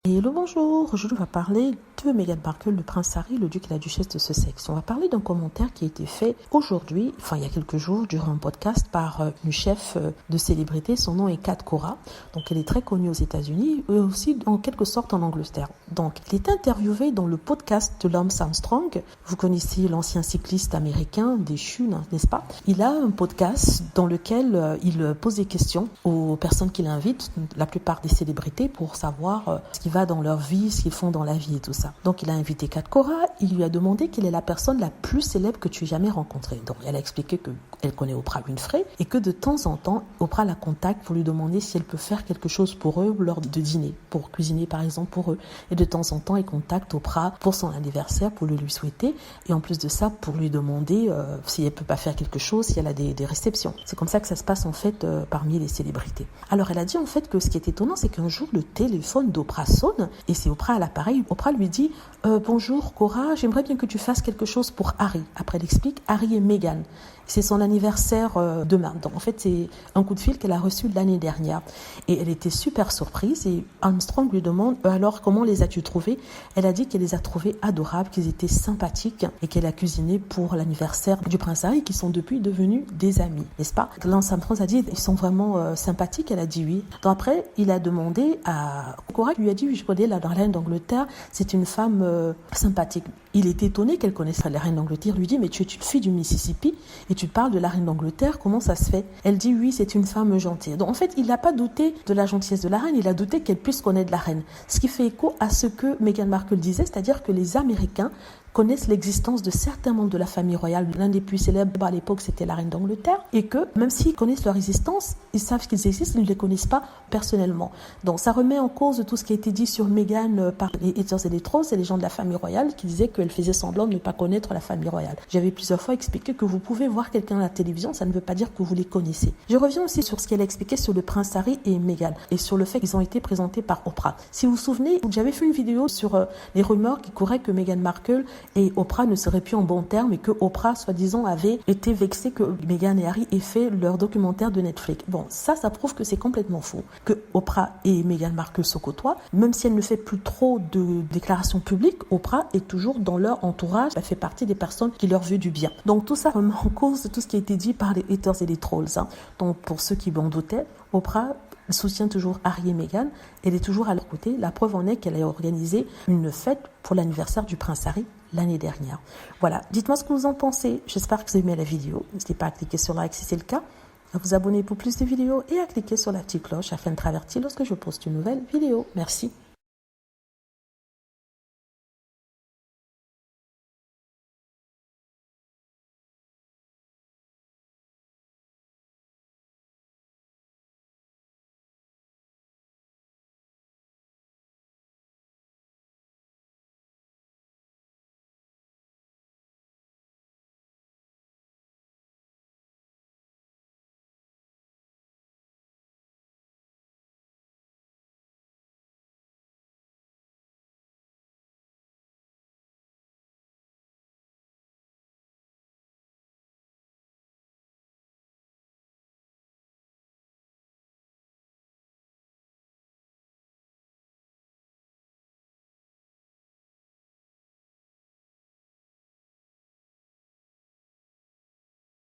Hello, bonjour. Aujourd'hui, on va parler de Meghan Markle, le prince Harry, le duc et la duchesse de Sussex. On va parler d'un commentaire qui a été fait aujourd'hui, il y a quelques jours, durant un podcast par une chef de célébrité. Son nom est Kat Cora. Donc, elle est très connue aux États-Unis et aussi, en quelque sorte, en Angleterre. Donc, elle est interviewée dans le podcast de Lance Armstrong. Vous connaissez l'ancien cycliste américain déchu, n'est-ce pas? Il a un podcast dans lequel il pose des questions aux personnes qu'il invite, la plupart des célébrités, pour savoir ce qui va dans leur vie, ce qu'ils font dans la vie et tout ça. Donc il a invité Kat Cora, il lui a demandé quelle est la personne la plus célèbre que tu aies jamais rencontrée. Donc elle a expliqué qu'elle connaît Oprah Winfrey et que de temps en temps, Oprah la contacte pour lui demander si elle peut faire quelque chose pour eux lors de dîner, pour cuisiner par exemple pour eux. Et de temps en temps, elle contacte Oprah pour son anniversaire, pour le lui souhaiter. Et en plus de ça, pour lui demander si elle peut pas faire quelque chose, si elle a des réceptions. C'est comme ça que ça se passe en fait parmi les célébrités. Alors elle a dit en fait que ce qui est étonnant, c'est qu'un jour le téléphone d'Oprah sonne et c'est Oprah à l'appareil. Oprah lui dit bonjour Cora, j'aimerais bien que tu fasses quelque chose pour Harry. Après elle explique Harry et Meghan. C'est son anniversaire demain. Donc en fait c'est un coup de fil qu'elle a reçu l'année dernière et elle était super surprise et Armstrong lui demande alors comment les as-tu trouvés? Elle a dit qu'elle les a trouvés adorables, qu'ils étaient sympathiques et qu'elle a cuisiné pour l'anniversaire du prince Harry, qui sont depuis devenus des amis, n'est-ce pas? Lance Armstrong a dit ils sont vraiment sympathiques. Elle a dit oui. Donc après il a demandé à Cora, lui a dit je connais la reine d'Angleterre, c'est une femme sympathique. Il était étonné qu'elle connaisse la reine d'Angleterre. Lui dit mais tu es une fille du Mississippi et tu parles de la reine d'Angleterre, comment ça se fait? Elle dit oui, c'est une femme gentille. Donc en fait il n'a pas douté de la gentillesse de la reine, il a douté qu'elle puisse connaître la reine, ce qui fait écho à ce que Meghan Markle disait, c'est-à-dire que les Américains connaissent l'existence de certains membres de la famille royale. L'un des plus célèbres à l'époque, c'était la reine d'Angleterre, et que même s'ils connaissent leur existence, ils savent qu'ils existent, ils ne les connaissent pas personnellement. Donc ça remet en cause tout ce qui a été dit sur Meghan par les haters et les trolls, c'est les gens de la famille royale qui disaient qu'elle faisait semblant de ne pas connaître la famille royale. J'avais plusieurs fois expliqué que vous pouvez voir quelqu'un à la télévision, ça ne veut pas dire que vous les connaissez. Je reviens aussi sur ce qu'elle a expliqué sur le prince Harry et Meghan, et sur le fait qu'ils ont été présentés par Oprah. Si vous vous souvenez, j'avais fait une vidéo sur les rumeurs qui couraient que Meghan Markle et Oprah ne seraient plus en bons termes et que Oprah, soi-disant, avait été vexée que Meghan et Harry aient fait leur documentaire de Netflix. Bon, ça prouve que c'est complètement faux. Que Oprah et Meghan Markle se côtoient, même si elle ne fait plus trop de déclarations publiques, Oprah est toujours dans leur entourage, elle fait partie des personnes qui leur veulent du bien. Donc tout ça remet en cause tout ce qui a été dit par les haters et les trolls. Donc pour ceux qui en doutaient, Oprah soutient toujours Harry et Meghan, elle est toujours à leur côté. La preuve en est qu'elle a organisé une fête pour l'anniversaire du prince Harry l'année dernière. Voilà, dites-moi ce que vous en pensez. J'espère que vous avez aimé la vidéo. N'hésitez pas à cliquer sur like si c'est le cas, à vous abonner pour plus de vidéos et à cliquer sur la petite cloche afin de être averti lorsque je poste une nouvelle vidéo. Merci.